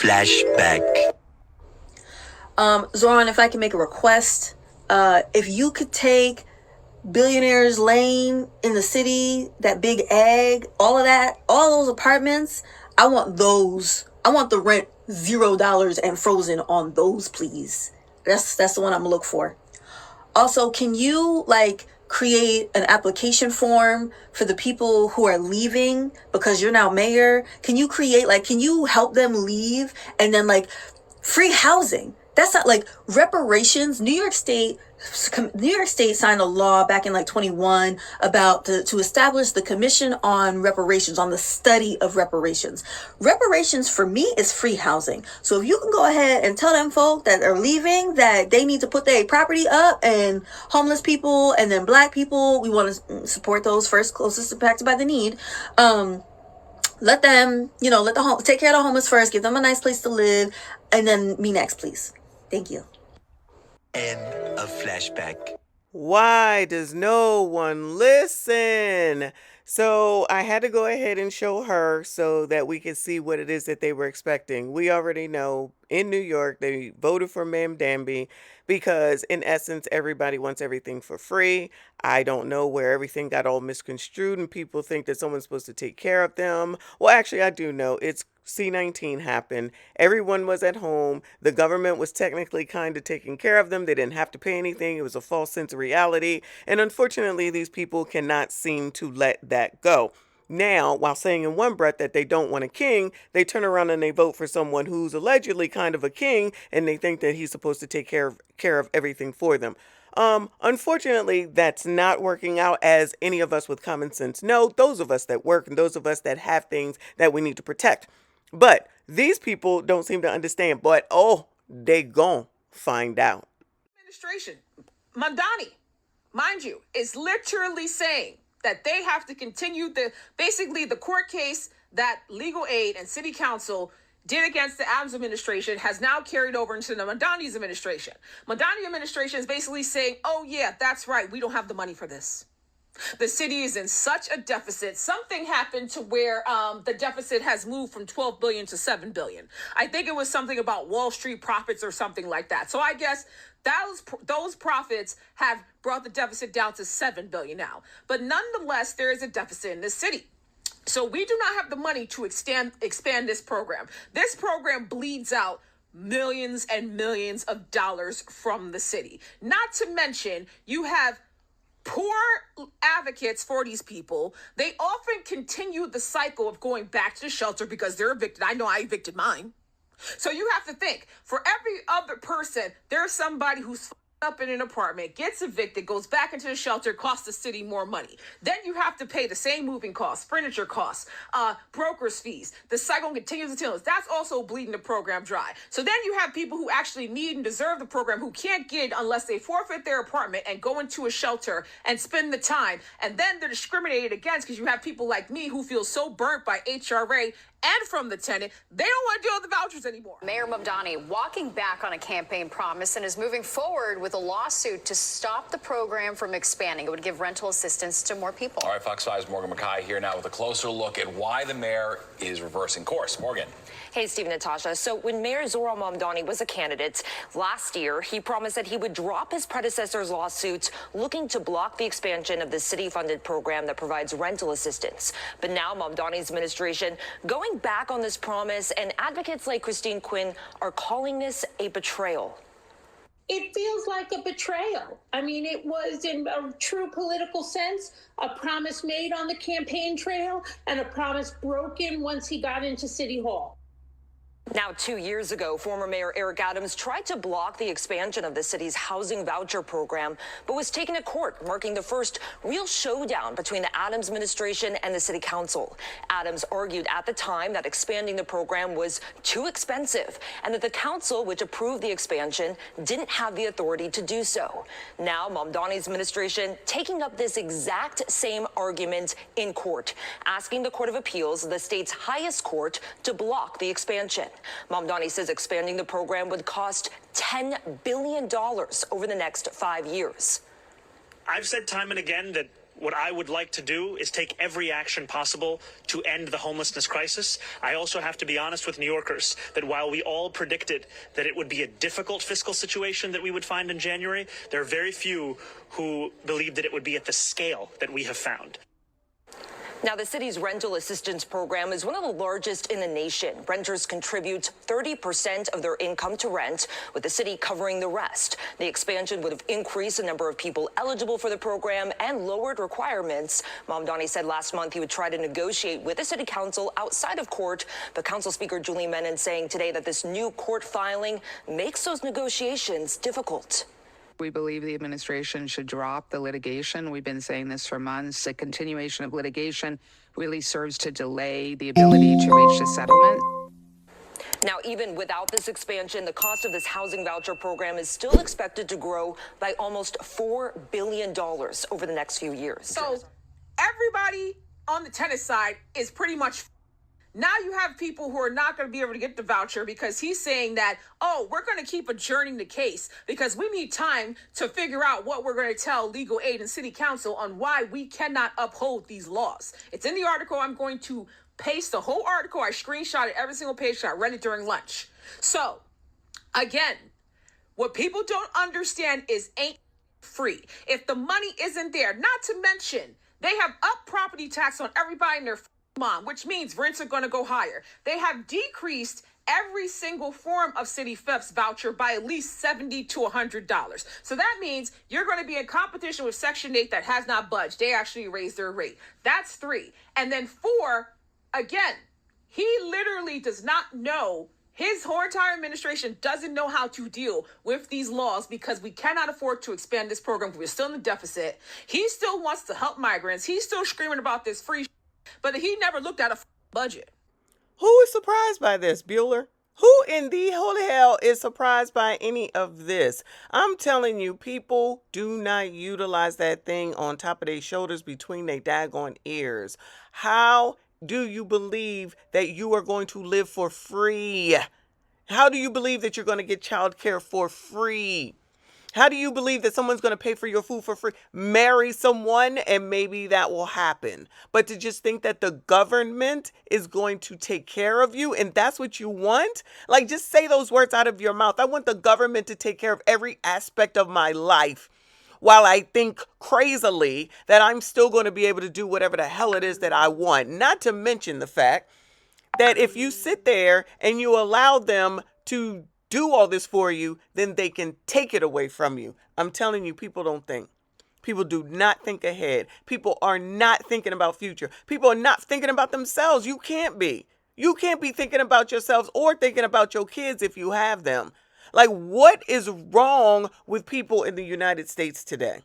Flashback. Zoran, if I can make a request, if you could take Billionaires Lane in the city, that big egg, all of that, all those apartments, I want those. I want the rent $0 and frozen on those, please. That's the one I'm gonna look for. Also, can you create an application form for the people who are leaving because you're now mayor? Can you create can you help them leave and then free housing? That's not reparations. New York State signed a law back in 21 about to establish the Commission on Reparations, on the study of reparations. Reparations for me is free housing. So if you can go ahead and tell them folk that are leaving that they need to put their property up, and homeless people and then black people, we want to support those first, closest impacted by the need. Let them, take care of the homeless first, give them a nice place to live, and then me next, please. Thank you. End of Flashback. Why does no one listen? So I had to go ahead and show her so that we could see what it is that they were expecting. We already know in New York, they voted for Mandami because in essence, everybody wants everything for free. I don't know where everything got all misconstrued and people think that someone's supposed to take care of them. Well, actually, I do know. It's C-19 happened. Everyone was at home. The government was technically kind of taking care of them. They didn't have to pay anything. It was a false sense of reality. And unfortunately, these people cannot seem to let that go. Now, while saying in one breath that they don't want a king, they turn around and they vote for someone who's allegedly kind of a king, and they think that he's supposed to take care of everything for them. Unfortunately, that's not working out, as any of us with common sense know, those of us that work and those of us that have things that we need to protect. But these people don't seem to understand, but they gon' find out. Administration, Mandami, mind you, is literally saying that they have to continue the court case that legal aid and city council did against the Adams administration has now carried over into the Mandami's administration. Mandami administration is basically saying, oh yeah, that's right, we don't have the money for this. The city is in such a deficit. Something happened to where the deficit has moved from 12 billion to 7 billion. I think it was something about Wall Street profits or something like that. So I guess those profits have brought the deficit down to 7 billion now. But nonetheless, there is a deficit in this city. So we do not have the money to expand this program. This program bleeds out millions and millions of dollars from the city. Not to mention, you have poor advocates for these people. They often continue the cycle of going back to the shelter because they're evicted. I know I evicted mine. So you have to think, for every other person, there's somebody who's up in an apartment, gets evicted, goes back into the shelter, costs the city more money. Then you have to pay the same moving costs, furniture costs, brokers' fees. The cycle continues until that's also bleeding the program dry. So then you have people who actually need and deserve the program who can't get it unless they forfeit their apartment and go into a shelter and spend the time. And then they're discriminated against because you have people like me who feel so burnt by HRA and from the tenant, they don't want to deal with the vouchers anymore. Mayor Mandami walking back on a campaign promise and is moving forward with a lawsuit to stop the program from expanding. It would give rental assistance to more people. All right, Fox 5's Morgan Mackay here now with a closer look at why the mayor is reversing course. Morgan. Hey, Steve, Natasha. So when Mayor Zoran Mamdani was a candidate last year, he promised that he would drop his predecessor's lawsuits looking to block the expansion of the city-funded program that provides rental assistance. But now Mamdani's administration going back on this promise, and advocates like Christine Quinn are calling this a betrayal. It feels like a betrayal. I mean, it was, in a true political sense, a promise made on the campaign trail and a promise broken once he got into City Hall. Now, 2 years ago, former Mayor Eric Adams tried to block the expansion of the city's housing voucher program, but was taken to court, marking the first real showdown between the Adams administration and the city council. Adams argued at the time that expanding the program was too expensive and that the council, which approved the expansion, didn't have the authority to do so. Now, Mamdani's administration taking up this exact same argument in court, asking the Court of Appeals, the state's highest court, to block the expansion. Mamdani says expanding the program would cost $10 billion over the next 5 years. I've said time and again that what I would like to do is take every action possible to end the homelessness crisis. I also have to be honest with New Yorkers that while we all predicted that it would be a difficult fiscal situation that we would find in January, there are very few who believed that it would be at the scale that we have found. Now, the city's rental assistance program is one of the largest in the nation. Renters contribute 30% of their income to rent, with the city covering the rest. The expansion would have increased the number of people eligible for the program and lowered requirements. Mandami said last month he would try to negotiate with the city council outside of court, but Council Speaker Julie Menon saying today that this new court filing makes those negotiations difficult. We believe the administration should drop the litigation. We've been saying this for months. A continuation of litigation really serves to delay the ability to reach a settlement. Now, even without this expansion, the cost of this housing voucher program is still expected to grow by almost $4 billion over the next few years. So everybody on the tenant side is pretty much. Now you have people who are not going to be able to get the voucher because he's saying that, oh, we're going to keep adjourning the case because we need time to figure out what we're going to tell legal aid and city council on why we cannot uphold these laws. It's in the article. I'm going to paste the whole article. I screenshotted every single page. I read it during lunch. So, again, what people don't understand is ain't free. If the money isn't there, not to mention, they have up property tax on everybody in their mom, which means rents are going to go higher. They have decreased every single form of City FIPS voucher by at least $70 to $100. So that means you're going to be in competition with Section 8 that has not budged. They actually raised their rate. That's 3. And then 4, again, he literally does not know. His whole entire administration doesn't know how to deal with these laws because we cannot afford to expand this program. We're still in the deficit. He still wants to help migrants. He's still screaming about this free but he never looked at a budget. Who is surprised by this, Bueller? Who in the holy hell is surprised by any of this? I'm telling you, people do not utilize that thing on top of their shoulders between their daggone ears. How do you believe that you are going to live for free? How do you believe that you're going to get childcare for free? How do you believe that someone's going to pay for your food for free? Marry someone and maybe that will happen. But to just think that the government is going to take care of you and that's what you want? Like, just say those words out of your mouth. I want the government to take care of every aspect of my life while I think crazily that I'm still going to be able to do whatever the hell it is that I want. Not to mention the fact that if you sit there and you allow them to do all this for you, then they can take it away from you. I'm telling you, people don't think. People do not think ahead. People are not thinking about future. People are not thinking about themselves. You can't be. You can't be thinking about yourselves or thinking about your kids if you have them. Like, what is wrong with people in the United States today?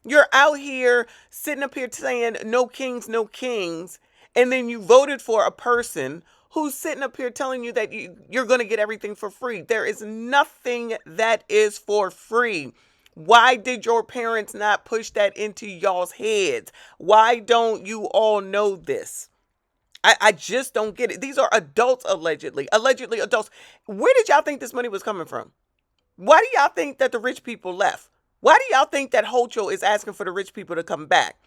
You're out here sitting up here saying no kings, and then you voted for a person who's sitting up here telling you that you're going to get everything for free. There is nothing that is for free. Why did your parents not push that into y'all's heads? Why don't you all know this? I just don't get it. These are adults, allegedly adults. Where did y'all think this money was coming from? Why do y'all think that the rich people left? Why do y'all think that Hocho is asking for the rich people to come back?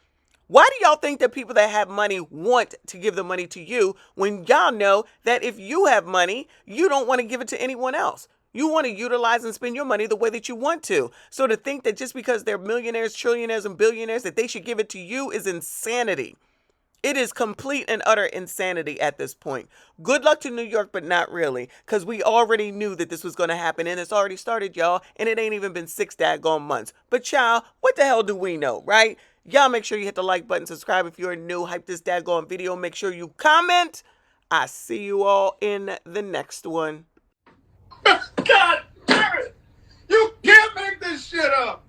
Why do y'all think that people that have money want to give the money to you when y'all know that if you have money, you don't want to give it to anyone else? You want to utilize and spend your money the way that you want to. So to think that just because they're millionaires, trillionaires, and billionaires, that they should give it to you is insanity. It is complete and utter insanity at this point. Good luck to New York, but not really, because we already knew that this was going to happen, and it's already started, y'all, and it ain't even been 6 daggone months. But child, what the hell do we know, right? Y'all make sure you hit the like button, subscribe if you're new, hype this daggone video, make sure you comment. I see you all in the next one. God damn it! You can't make this shit up!